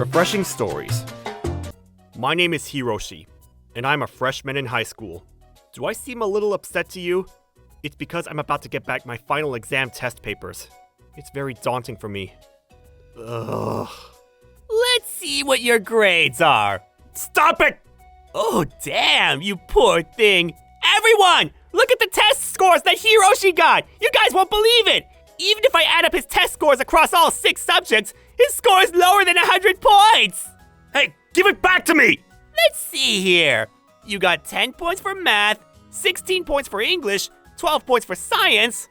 Refreshing stories. My name is Hiroshi, and I'm a freshman in high school. Do I seem a little upset to you? It's because I'm about to get back my final exam test papers. It's very daunting for me. Ugh. Let's see what your grades are. Stop it! Oh, damn, you poor thing. Everyone, look at the test scores that Hiroshi got. You guys won't believe it. Even if I add up his test scores across all 6 subjects, his score is lower than 100 points. Hey, give it back to me! Let's see here. You got 10 points for math, 16 points for English, 12 points for science.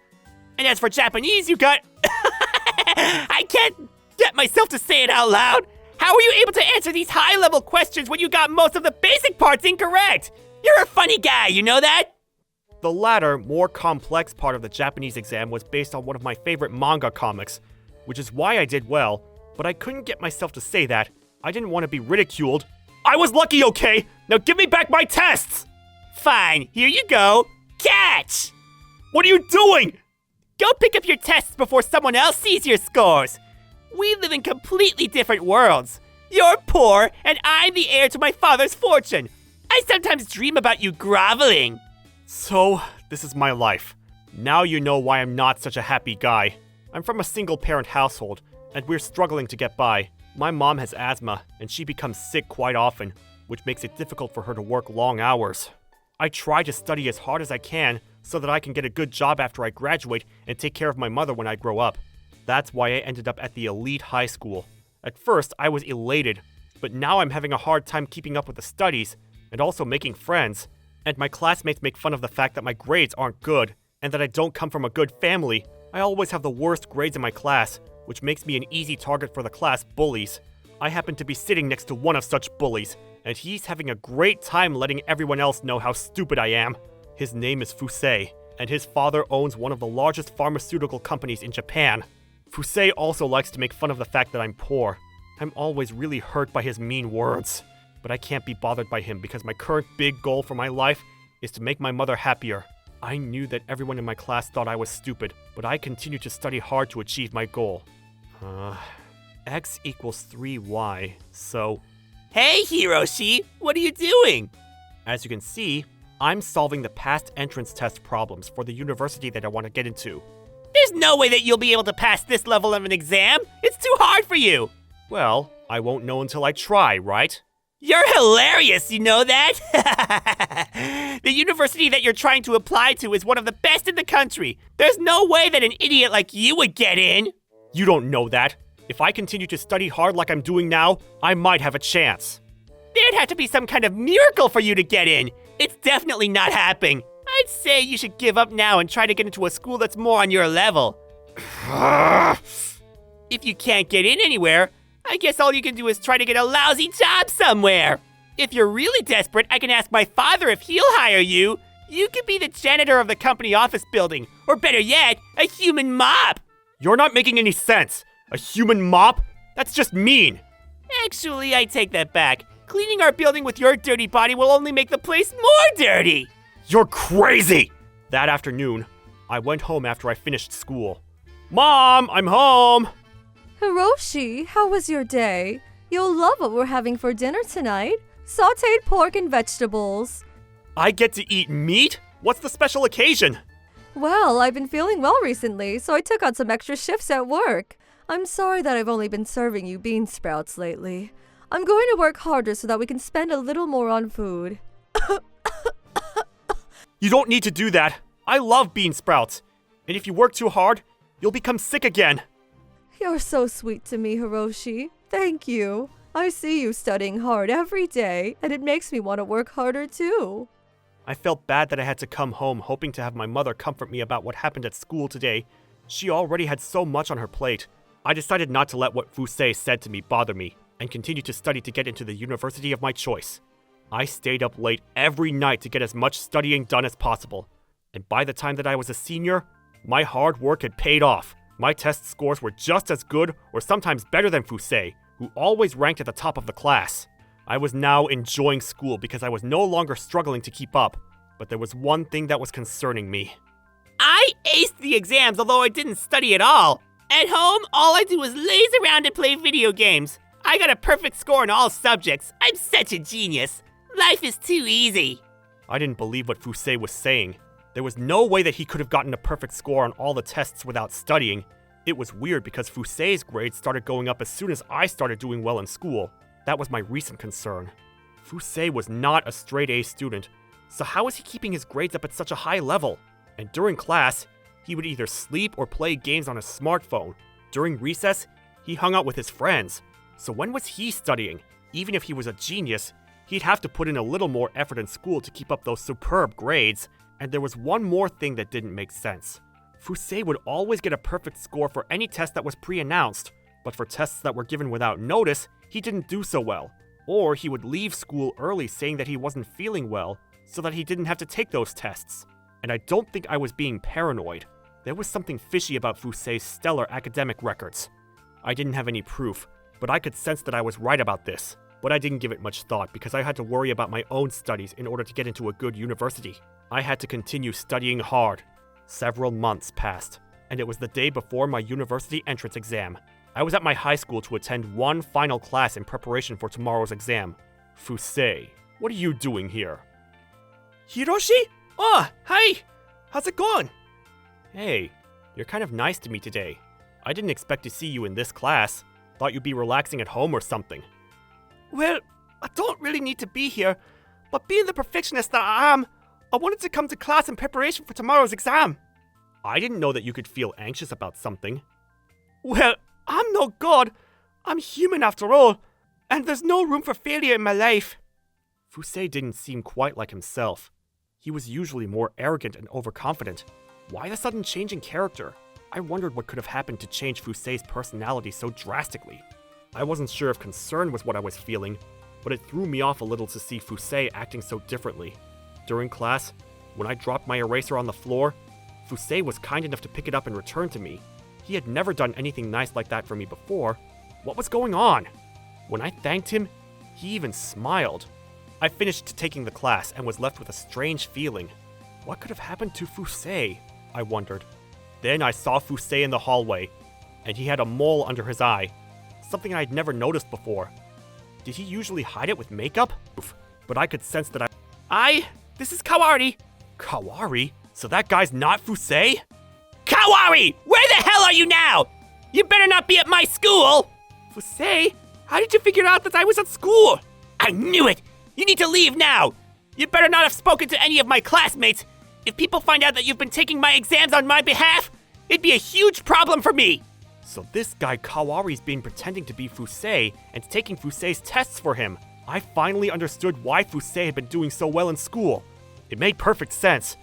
And as for Japanese, you got... I can't get myself to say it out loud. How are you able to answer these high-level questions when you got most of the basic parts incorrect? You're a funny guy, you know that? The latter, more complex part of the Japanese exam was based on one of my favorite manga comics, which is why I did well, but I couldn't get myself to say that. I didn't want to be ridiculed. I was lucky, okay? Now give me back my tests! Fine, here you go. Catch! What are you doing? Go pick up your tests before someone else sees your scores. We live in completely different worlds. You're poor, and I'm the heir to my father's fortune. I sometimes dream about you groveling. So, this is my life. Now you know why I'm not such a happy guy. I'm from a single-parent household, and we're struggling to get by. My mom has asthma, and she becomes sick quite often, which makes it difficult for her to work long hours. I try to study as hard as I can so that I can get a good job after I graduate and take care of my mother when I grow up. That's why I ended up at the elite high school. At first, I was elated, but now I'm having a hard time keeping up with the studies and also making friends. And my classmates make fun of the fact that my grades aren't good and that I don't come from a good family. I always have the worst grades in my class, which makes me an easy target for the class bullies. I happen to be sitting next to one of such bullies, and he's having a great time letting everyone else know how stupid I am. His name is Fusei, and his father owns one of the largest pharmaceutical companies in Japan. Fusei also likes to make fun of the fact that I'm poor. I'm always really hurt by his mean words. But I can't be bothered by him because my current big goal for my life is to make my mother happier. I knew that everyone in my class thought I was stupid, but I continued to study hard to achieve my goal. X equals 3y, so... Hey, Hiroshi, what are you doing? As you can see, I'm solving the past entrance test problems for the university that I want to get into. There's no way that you'll be able to pass this level of an exam. It's too hard for you. Well, I won't know until I try, right? You're hilarious, you know that? The university that you're trying to apply to is one of the best in the country. There's no way that an idiot like you would get in. You don't know that. If I continue to study hard like I'm doing now, I might have a chance. There'd have to be some kind of miracle for you to get in. It's definitely not happening. I'd say you should give up now and try to get into a school that's more on your level. If you can't get in anywhere, I guess all you can do is try to get a lousy job somewhere. If you're really desperate, I can ask my father if he'll hire you. You could be the janitor of the company office building, or better yet, a human mop. You're not making any sense. A human mop? That's just mean. Actually, I take that back. Cleaning our building with your dirty body will only make the place more dirty. You're crazy! That afternoon, I went home after I finished school. Mom, I'm home! Hiroshi, how was your day? You'll love what we're having for dinner tonight. Sautéed pork and vegetables. I get to eat meat? What's the special occasion? Well, I've been feeling well recently, so I took on some extra shifts at work. I'm sorry that I've only been serving you bean sprouts lately. I'm going to work harder so that we can spend a little more on food. You don't need to do that. I love bean sprouts. And if you work too hard, you'll become sick again. You're so sweet to me, Hiroshi. Thank you. I see you studying hard every day, and it makes me want to work harder too. I felt bad that I had to come home hoping to have my mother comfort me about what happened at school today. She already had so much on her plate. I decided not to let what Fusei said to me bother me, and continued to study to get into the university of my choice. I stayed up late every night to get as much studying done as possible. And by the time that I was a senior, my hard work had paid off. My test scores were just as good or sometimes better than Fusei, who always ranked at the top of the class. I was now enjoying school because I was no longer struggling to keep up, but there was one thing that was concerning me. I aced the exams, although I didn't study at all. At home, all I do is laze around and play video games. I got a perfect score in all subjects. I'm such a genius. Life is too easy. I didn't believe what Fusei was saying. There was no way that he could have gotten a perfect score on all the tests without studying. It was weird because Fusei's grades started going up as soon as I started doing well in school. That was my recent concern. Fusei was not a straight A student, so how was he keeping his grades up at such a high level? And during class, he would either sleep or play games on his smartphone. During recess, he hung out with his friends. So when was he studying? Even if he was a genius, he'd have to put in a little more effort in school to keep up those superb grades. And there was one more thing that didn't make sense. Fusei would always get a perfect score for any test that was pre-announced, but for tests that were given without notice, he didn't do so well. Or he would leave school early saying that he wasn't feeling well, so that he didn't have to take those tests. And I don't think I was being paranoid. There was something fishy about Fusei's stellar academic records. I didn't have any proof, but I could sense that I was right about this. But I didn't give it much thought because I had to worry about my own studies in order to get into a good university. I had to continue studying hard. Several months passed, and it was the day before my university entrance exam. I was at my high school to attend one final class in preparation for tomorrow's exam. Fusei, what are you doing here? Hiroshi? Oh, hi! How's it going? Hey, you're kind of nice to me today. I didn't expect to see you in this class. Thought you'd be relaxing at home or something. Well, I don't really need to be here, but being the perfectionist that I am, I wanted to come to class in preparation for tomorrow's exam. I didn't know that you could feel anxious about something. Well, I'm no god. I'm human after all, and there's no room for failure in my life. Fusei didn't seem quite like himself. He was usually more arrogant and overconfident. Why the sudden change in character? I wondered what could have happened to change Fusei's personality so drastically. I wasn't sure if concern was what I was feeling, but it threw me off a little to see Fusei acting so differently. During class, when I dropped my eraser on the floor, Fusei was kind enough to pick it up and return to me. He had never done anything nice like that for me before. What was going on? When I thanked him, he even smiled. I finished taking the class and was left with a strange feeling. What could have happened to Fusei? I wondered. Then I saw Fusei in the hallway, and he had a mole under his eye, something I'd never noticed before. Did he usually hide it with makeup? But I could sense that This is Kawari. Kawari? So that guy's not Fusei? Kawari! Where the hell are you now? You better not be at my school! Fusei, how did you figure out that I was at school? I knew it! You need to leave now! You better not have spoken to any of my classmates! If people find out that you've been taking my exams on my behalf, it'd be a huge problem for me! So this guy Kawari's been pretending to be Fusei and taking Fusei's tests for him. I finally understood why Fusei had been doing so well in school. It made perfect sense.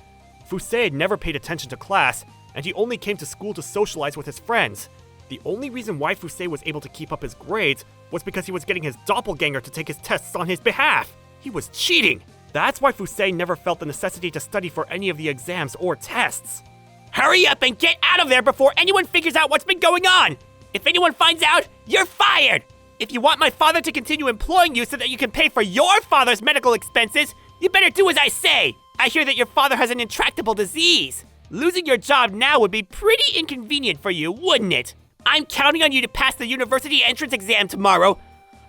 Fusei had never paid attention to class, and he only came to school to socialize with his friends. The only reason why Fusei was able to keep up his grades was because he was getting his doppelganger to take his tests on his behalf. He was cheating. That's why Fusei never felt the necessity to study for any of the exams or tests. Hurry up and get out of there before anyone figures out what's been going on! If anyone finds out, you're fired! If you want my father to continue employing you so that you can pay for your father's medical expenses, you better do as I say! I hear that your father has an intractable disease. Losing your job now would be pretty inconvenient for you, wouldn't it? I'm counting on you to pass the university entrance exam tomorrow.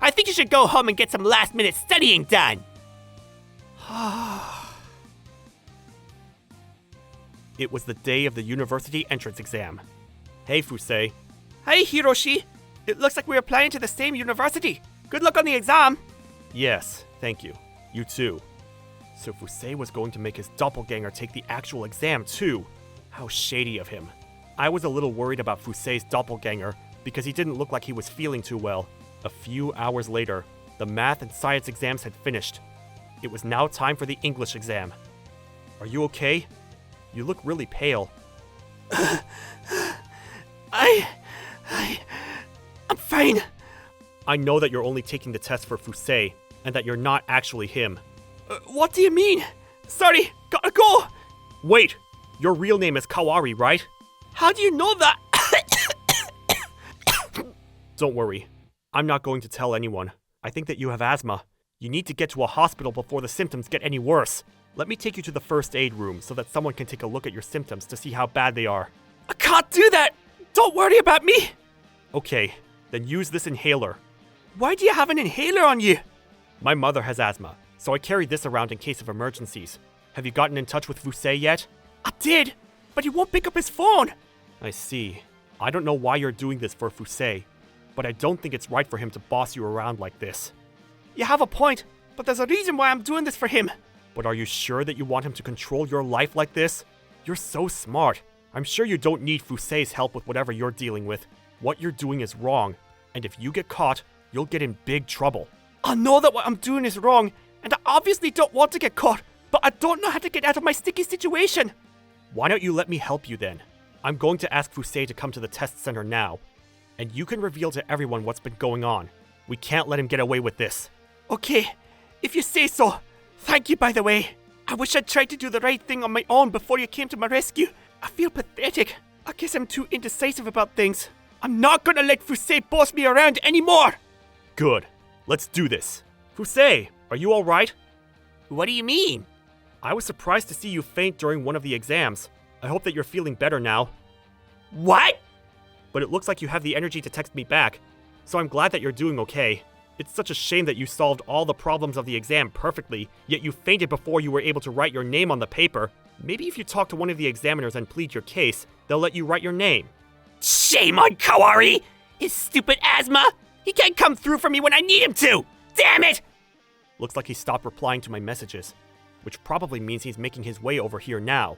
I think you should go home and get some last-minute studying done. It was the day of the university entrance exam. Hey, Fusei. Hey, Hiroshi. It looks like we're applying to the same university. Good luck on the exam. Yes, thank you. You too. So Fusei was going to make his doppelganger take the actual exam too. How shady of him. I was a little worried about Fusei's doppelganger because he didn't look like he was feeling too well. A few hours later, the math and science exams had finished. It was now time for the English exam. Are you okay? You look really pale. I'm fine. I know that you're only taking the test for Fusei, and that you're not actually him. What do you mean? Sorry, gotta go. Wait, your real name is Kawari, right? How do you know that? Don't worry. I'm not going to tell anyone. I think that you have asthma. You need to get to a hospital before the symptoms get any worse. Let me take you to the first aid room so that someone can take a look at your symptoms to see how bad they are. I can't do that. Don't worry about me. Okay, then use this inhaler. Why do you have an inhaler on you? My mother has asthma, so I carry this around in case of emergencies. Have you gotten in touch with Fusei yet? I did, but he won't pick up his phone. I see. I don't know why you're doing this for Fusei, but I don't think it's right for him to boss you around like this. You have a point, but there's a reason why I'm doing this for him. But are you sure that you want him to control your life like this? You're so smart. I'm sure you don't need Fusei's help with whatever you're dealing with. What you're doing is wrong, and if you get caught, you'll get in big trouble. I know that what I'm doing is wrong, and I obviously don't want to get caught, but I don't know how to get out of my sticky situation. Why don't you let me help you then? I'm going to ask Fusei to come to the test center now, and you can reveal to everyone what's been going on. We can't let him get away with this. Okay, if you say so. Thank you, by the way. I wish I'd tried to do the right thing on my own before you came to my rescue. I feel pathetic. I guess I'm too indecisive about things. I'm not gonna let Fusei boss me around anymore! Good. Let's do this. Fusei, are you alright? What do you mean? I was surprised to see you faint during one of the exams. I hope that you're feeling better now. What? But it looks like you have the energy to text me back, so I'm glad that you're doing okay. It's such a shame that you solved all the problems of the exam perfectly, yet you fainted before you were able to write your name on the paper. Maybe if you talk to one of the examiners and plead your case, they'll let you write your name. Shame on Kawari! His stupid asthma! He can't come through for me when I need him to! Damn it! Looks like he stopped replying to my messages, which probably means he's making his way over here now.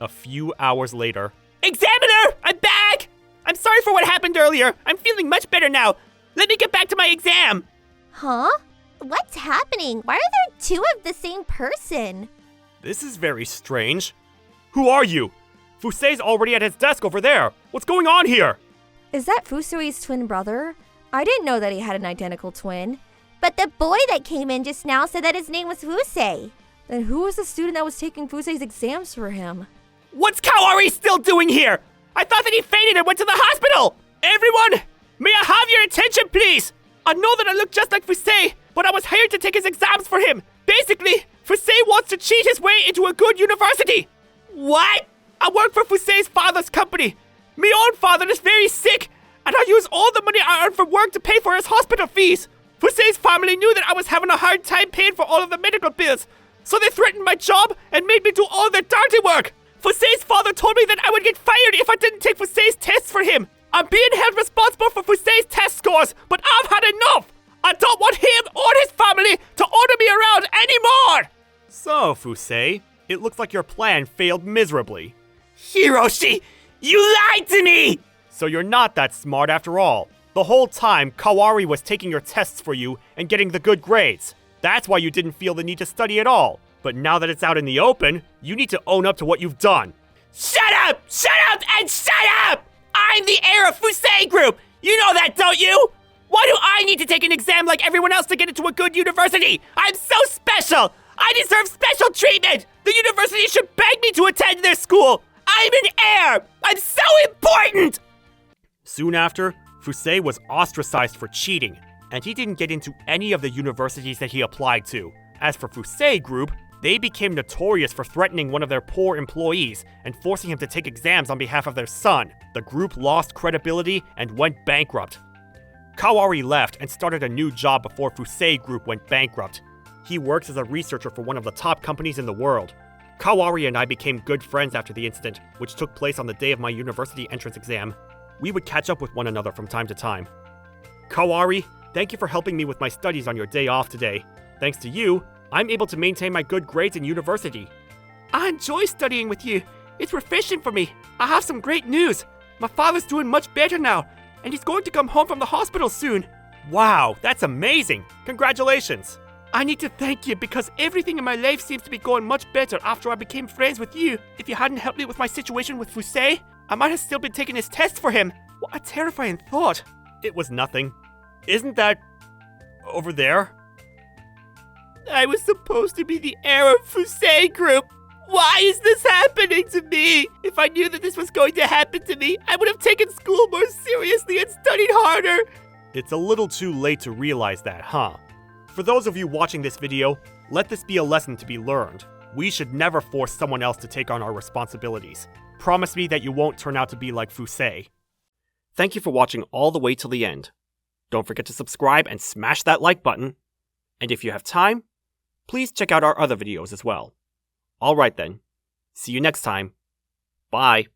A few hours later. Examiner! I'm back! I'm sorry for what happened earlier. I'm feeling much better now. Let me get back to my exam! Huh? What's happening? Why are there two of the same person? This is very strange. Who are you? Fusei's already at his desk over there. What's going on here? Is that Fusei's twin brother? I didn't know that he had an identical twin. But the boy that came in just now said that his name was Fusei. Then who was the student that was taking Fusei's exams for him? What's Kawari still doing here? I thought that he fainted and went to the hospital! Everyone, may I have your attention, please? I know that I look just like Fusei, but I was hired to take his exams for him. Basically, Fusei wants to cheat his way into a good university. What? I work for Fusei's father's company. My own father is very sick, and I use all the money I earn from work to pay for his hospital fees. Fusei's family knew that I was having a hard time paying for all of the medical bills, so they threatened my job and made me do all the dirty work. Fusei's father told me that I would get fired if I didn't take Fusei's tests for him. I'm being held responsible for Fusei's test scores, but I've had enough! I don't want him or his family to order me around anymore! So, Fusei, it looks like your plan failed miserably. Hiroshi, you lied to me! So you're not that smart after all. The whole time, Kawari was taking your tests for you and getting the good grades. That's why you didn't feel the need to study at all. But now that it's out in the open, you need to own up to what you've done. Shut up! Shut up! And shut up! I'm the heir of Fusei Group! You know that, don't you? Why do I need to take an exam like everyone else to get into a good university? I'm so special! I deserve special treatment! The university should beg me to attend their school! I'm an heir! I'm so important! Soon after, Fusei was ostracized for cheating, and he didn't get into any of the universities that he applied to. As for Fusei Group, they became notorious for threatening one of their poor employees and forcing him to take exams on behalf of their son. The group lost credibility and went bankrupt. Kawari left and started a new job before Fusei Group went bankrupt. He works as a researcher for one of the top companies in the world. Kawari and I became good friends after the incident, which took place on the day of my university entrance exam. We would catch up with one another from time to time. Kawari, thank you for helping me with my studies on your day off today. Thanks to you, I'm able to maintain my good grades in university. I enjoy studying with you. It's refreshing for me. I have some great news. My father's doing much better now, and he's going to come home from the hospital soon. Wow, that's amazing! Congratulations! I need to thank you because everything in my life seems to be going much better after I became friends with you. If you hadn't helped me with my situation with Fusei, I might have still been taking his test for him. What a terrifying thought. It was nothing. Isn't that over there? I was supposed to be the heir of Fusei Group. Why is this happening to me? If I knew that this was going to happen to me, I would have taken school more seriously and studied harder. It's a little too late to realize that, huh? For those of you watching this video, let this be a lesson to be learned. We should never force someone else to take on our responsibilities. Promise me that you won't turn out to be like Fusei. Thank you for watching all the way till the end. Don't forget to subscribe and smash that like button. And if you have time, please check out our other videos as well. Alright then. See you next time. Bye.